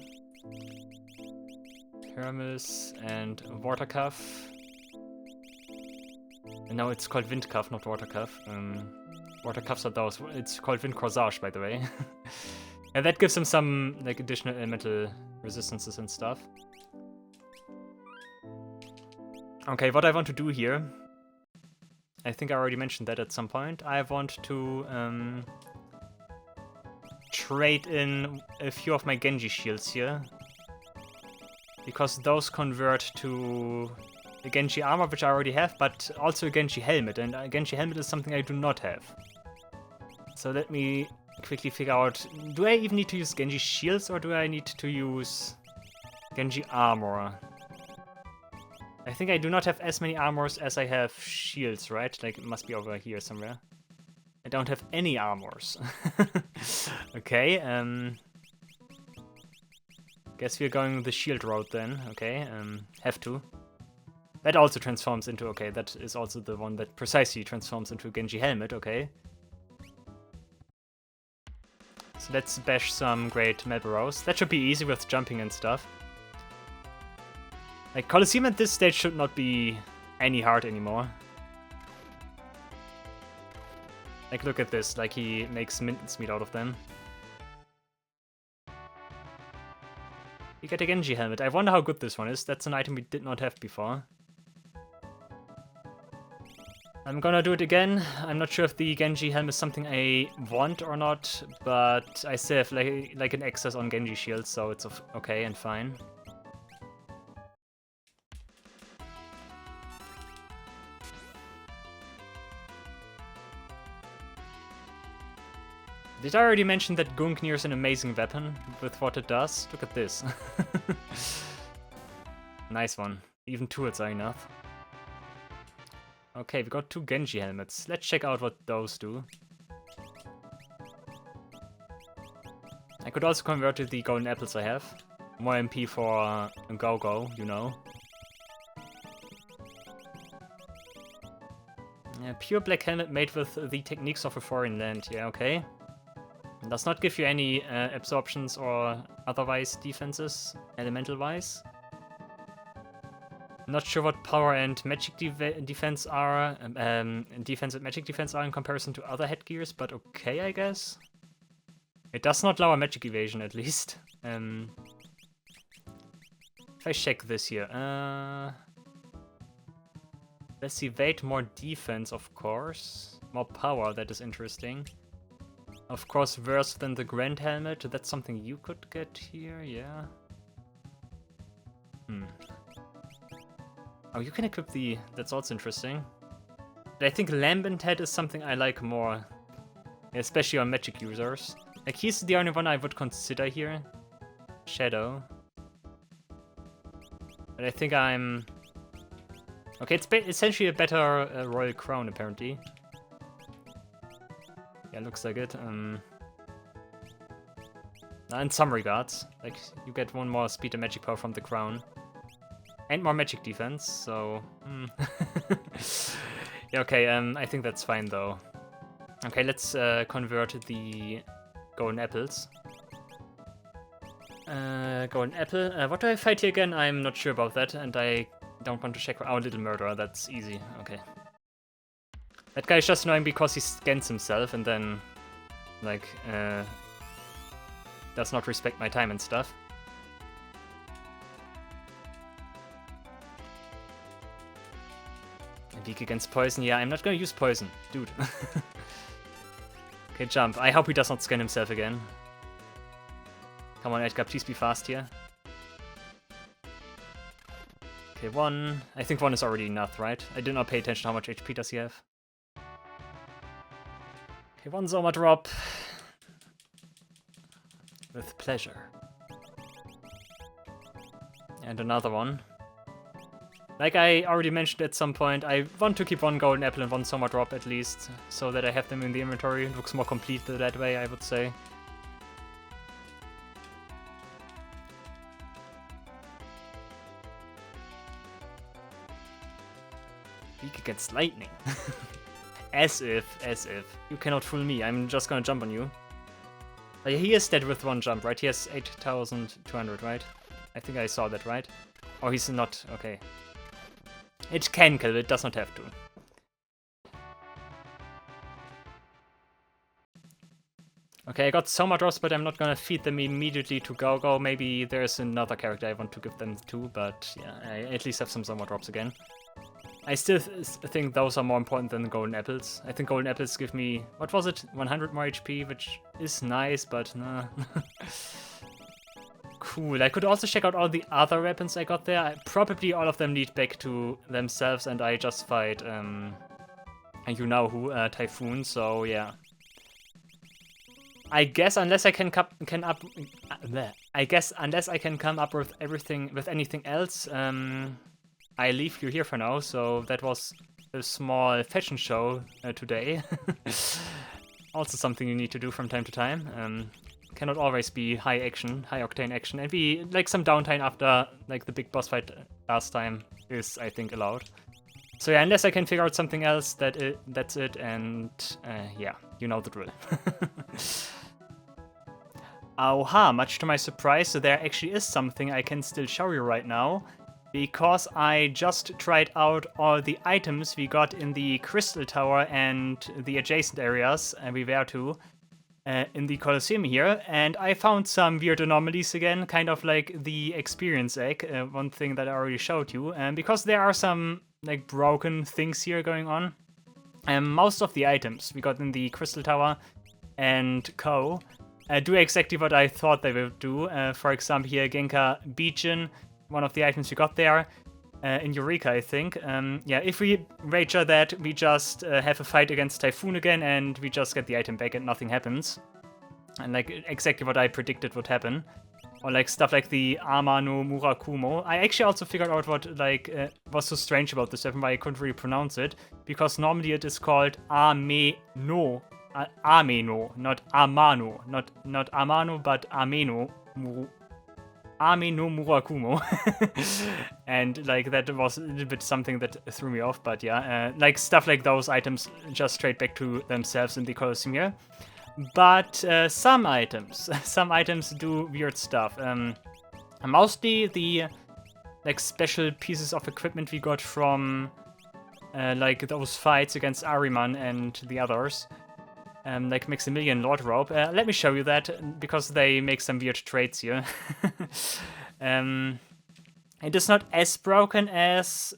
Hermes and Water Cuff. And now it's called Wind Cuff, not Water Cuff. Water Cuffs are those. It's called Wind Corsage, by the way. And that gives him some like additional elemental resistances and stuff. Okay, what I want to do here... I think I already mentioned that at some point. I want to trade in a few of my Genji shields here. Because those convert to a Genji armor, which I already have, but also a Genji helmet. And a Genji helmet is something I do not have. So let me quickly figure out, do I even need to use Genji shields or do I need to use Genji armor? I think I do not have as many armors as I have shields, right? Like, it must be over here somewhere. I don't have any armors. Okay, guess we're going the shield route then. Okay, have to. That also transforms into... Okay, that is also the one that precisely transforms into a Genji helmet, okay. So let's bash some great Melboros. That should be easy with jumping and stuff. Like, Colosseum at this stage should not be any hard anymore. Like, look at this. Like, he makes mincemeat out of them. You get a Genji helmet. I wonder how good this one is. That's an item we did not have before. I'm gonna do it again. I'm not sure if the Genji helm is something I want or not, but I still have like an excess on Genji shields, so it's okay and fine. Did I already mention that Gungnir is an amazing weapon with what it does? Look at this. Nice one. Even turrets are enough. Okay, we got 2 Genji helmets. Let's check out what those do. I could also convert to the golden apples I have. More MP for go-go, you know. Yeah, pure black helmet made with the techniques of a foreign land. Yeah, okay. Does not give you any absorptions or otherwise defenses, elemental-wise. Not sure what power and magic defense are, defense and magic defense are in comparison to other headgears, but okay, I guess. It does not lower magic evasion, at least. If I check this here, let's evade more defense, of course. More power, that is interesting. Of course, worse than the Grand Helmet. That's something you could get here, yeah. Oh, you can equip the... That's also interesting. But I think Lambent Head is something I like more. Especially on magic users. Like, he's the only one I would consider here. Shadow. But I think I'm... Okay, it's essentially a better Royal Crown, apparently. Yeah, looks like it. In some regards. Like, you get 1 more speed and magic power from the crown. And more magic defense, so... Yeah, okay, I think that's fine, though. Okay, let's convert the golden apples. Golden apple. What do I fight here again? I'm not sure about that, and I don't want to check... Oh, Little Murderer, that's easy. Okay. That guy is just annoying because he scans himself and then, like, does not respect my time and stuff. Weak against poison. Yeah, I'm not gonna use poison, dude. Okay, jump. I hope he does not scan himself again. Come on, Edgar, please be fast here. Okay, 1. I think 1 is already enough, right? I did not pay attention to how much HP does he have. Okay, 1 Zoma drop. With pleasure. And another one. Like I already mentioned at some point, I want to keep 1 golden apple and 1 Soma drop at least, so that I have them in the inventory. It looks more complete that way, I would say. Weak against lightning. As if. You cannot fool me, I'm just gonna jump on you. He is dead with 1 jump, right? He has 8,200, right? I think I saw that, right? Oh, he's not, okay. It can kill, it does not have to. Okay, I got Soma drops, but I'm not gonna feed them immediately to Go-Go. Maybe there's another character I want to give them to, but yeah, I at least have some Soma drops again. I still think those are more important than the golden apples. I think golden apples give me, what was it, 100 more HP, which is nice, but nah. Cool, I could also check out all the other weapons I got there. Probably all of them lead back to themselves, and I just fight, you know who, Typhoon, so yeah. I guess unless I can come up with anything else, I leave you here for now. So that was a small fashion show today. Also something you need to do from time to time. Cannot always be high octane action, and be like some downtime after like the big boss fight last time is, I think, allowed. So yeah, unless I can figure out something else, that's it, and yeah, you know the drill. Aha, much to my surprise, so there actually is something I can still show you right now, because I just tried out all the items we got in the Crystal Tower and the adjacent areas we were to in the Colosseum here, and I found some weird anomalies again, kind of like the experience egg, one thing that I already showed you, because there are some like broken things here going on. Most of the items we got in the Crystal Tower and Co. Do exactly what I thought they would do. For example, here, Genka Beacon, one of the items we got there. In Eureka, I think. Yeah, if we wager that, we just have a fight against Typhoon again, and we just get the item back and nothing happens. And like exactly what I predicted would happen. Or like stuff like the Ama no Murakumo. I actually also figured out what like was so strange about this weapon, why I couldn't really pronounce it. Because normally it is called Ameno. Ameno, not Amano. Not Amano, but Ameno. Ameno Murakumo. And like that was a little bit something that threw me off, but yeah, like stuff like those items just straight back to themselves in the Colosseum here. But some items do weird stuff. Mostly the like special pieces of equipment we got from like those fights against Ahriman and the others. Like Maximilian Lord Robe. Let me show you that, because they make some weird traits here. It is not as broken as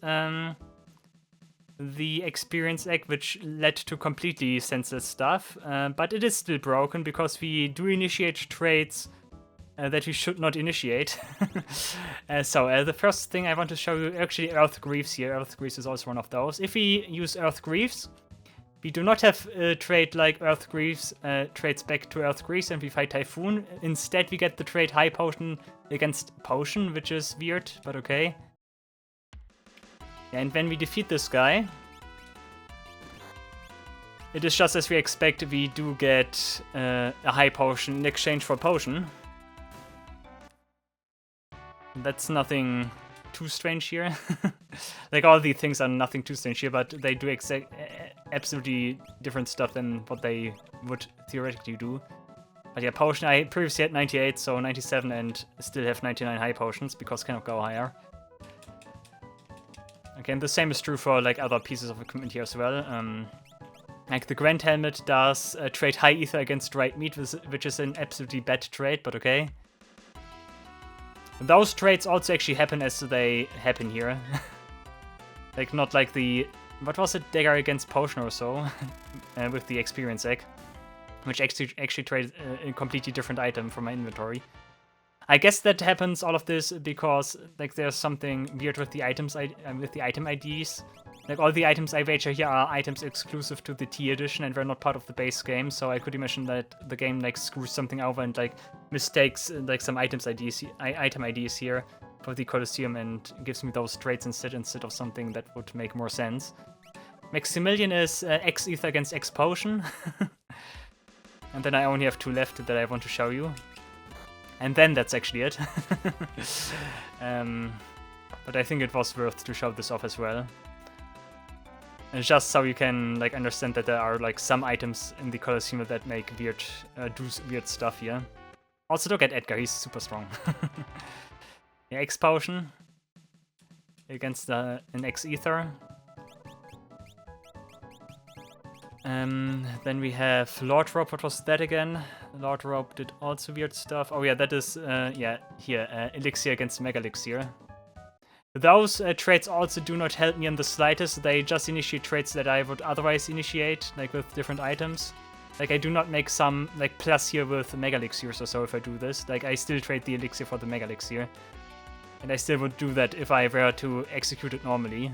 the Experience Egg, which led to completely senseless stuff, but it is still broken because we do initiate traits that we should not initiate. So the first thing I want to show you, actually Earth Greaves here. Earth Greaves is also one of those. If we use Earth Greaves, we do not have a trait like Earth Greaves traits back to Earth Greaves and we fight Typhoon. Instead, we get the trait High Potion against Potion, which is weird, but okay. And when we defeat this guy, it is just as we expect. We do get a High Potion in exchange for Potion. That's nothing too strange here. Like all the things are nothing too strange here, but they do absolutely different stuff than what they would theoretically do. But yeah, Potion, I previously had 98, so 97, and still have 99 High Potions, because cannot go higher. Again, the same is true for like other pieces of equipment here as well. Like the Grand Helmet does trade High Ether against Dried Meat, which is an absolutely bad trade, but okay. Those traits also actually happen as they happen here. Like not like the... What was it? Dagger against Potion or so? With the Experience Egg. Which actually trades a completely different item from my inventory. I guess that happens, all of this, because like there's something weird with the items, with the item IDs. Like all the items I wager here are items exclusive to the T edition and were not part of the base game, so I could imagine that the game like screws something over and like mistakes like some item IDs here for the Colosseum and gives me those traits instead of something that would make more sense. Maximilian is X Ether against X Potion. And then I only have 2 left that I want to show you. And then that's actually it. But I think it was worth to show this off as well. And just so you can like understand that there are like some items in the Colosseum that make do weird stuff here. Also look at Edgar, he's super strong. Yeah, X Potion against an X Ether. Then we have Lord Robe. What was that again? Lord Robe did also weird stuff. Oh yeah, that is, yeah, here, Elixir against Mega Elixir. Those traits also do not help me in the slightest. They just initiate traits that I would otherwise initiate, like with different items. Like I do not make some like plus here with Mega Elixirs or so if I do this. Like I still trade the Elixir for the Mega Elixir. And I still would do that if I were to execute it normally.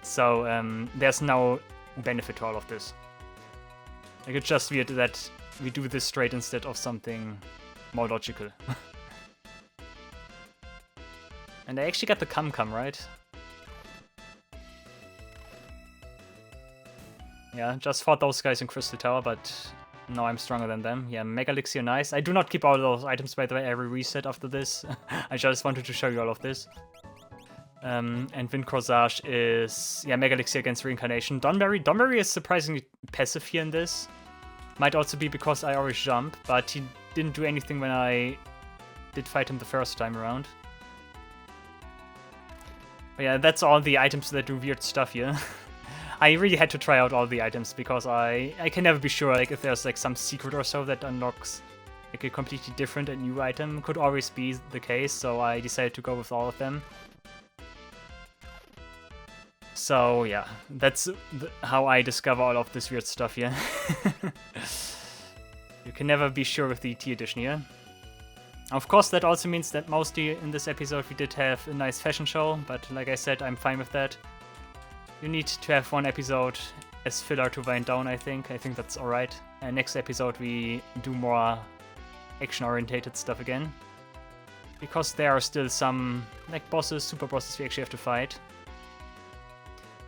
So there's no benefit to all of this. Like it's just weird that we do this straight instead of something more logical. And I actually got the Cum, right? Yeah, just fought those guys in Crystal Tower, but now I'm stronger than them. Yeah, Mega Elixir, nice. I do not keep all those items, by the way. I will reset after this. I just wanted to show you all of this. And Wind Corsage is, yeah, Mega Elixir against Reincarnation. Donberry is surprisingly passive here in this. Might also be because I always jump, but he didn't do anything when I did fight him the first time around. But yeah, that's all the items that do weird stuff here. I really had to try out all the items because I can never be sure like if there's like some secret or so that unlocks like a completely different and new item. Could always be the case, so I decided to go with all of them. So yeah, that's how I discover all of this weird stuff here. You can never be sure with the T edition here. Of course, that also means that mostly in this episode we did have a nice fashion show, but like I said, I'm fine with that. You need to have one episode as filler to wind down, I think. I think that's alright. And next episode we do more action-orientated stuff again. Because there are still some like bosses, super bosses we actually have to fight.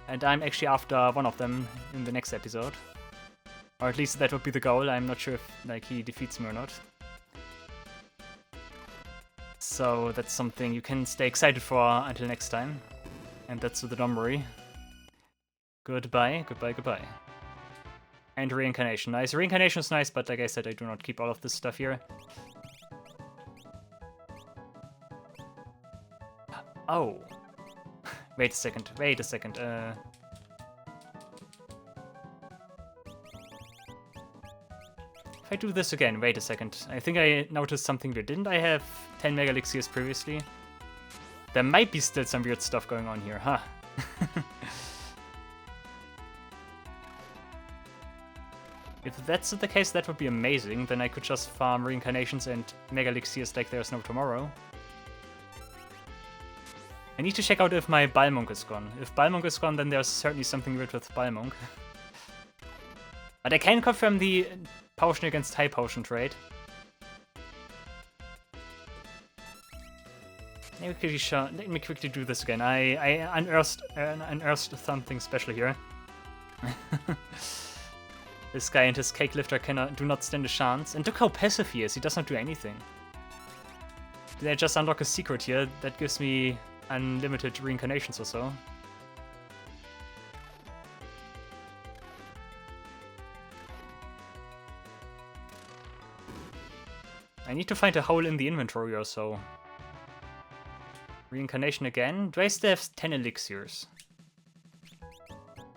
And I'm actually after one of them in the next episode. Or at least that would be the goal. I'm not sure if like he defeats me or not. So that's something you can stay excited for until next time. And that's the Dombury. Goodbye, goodbye, goodbye. And reincarnation. Nice. Reincarnation is nice, but like I said, I do not keep all of this stuff here. Oh. Wait a second. Wait a second. If I do this again, wait a second. I think I noticed something weird. Didn't I have 10 Mega Elixirs previously? There might be still some weird stuff going on here, huh? If that's the case, that would be amazing. Then I could just farm reincarnations and Mega Elixirs like there's no tomorrow. I need to check out if my Balmung is gone. If Balmung is gone, then there's certainly something weird with Balmung. But I can confirm the potion against high potion trade. Let me quickly do this again. I unearthed something special here. This guy and his cake lifter do not stand a chance. And look how passive he is. He does not do anything. Did I just unlock a secret here that gives me unlimited reincarnations or so? I need to find a hole in the inventory or so. Reincarnation again? Do I still have 10 elixirs?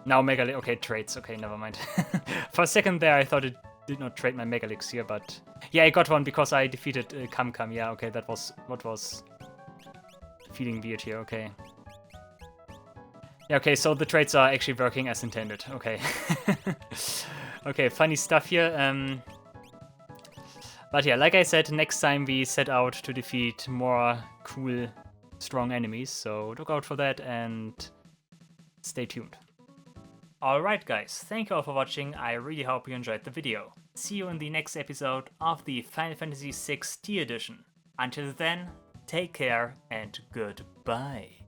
Now Mega... Okay, trades. Okay, never mind. For a second there, I thought it did not trade my Mega Elixir, but... Yeah, I got one because I defeated Kam. Yeah, okay, that was what was feeling weird here. Okay. Yeah, okay, so the trades are actually working as intended. Okay. Okay, funny stuff here. But yeah, like I said, next time we set out to defeat more cool, strong enemies. So look out for that and stay tuned. Alright guys, thank you all for watching. I really hope you enjoyed the video. See you in the next episode of the Final Fantasy VI T Edition. Until then, take care and goodbye.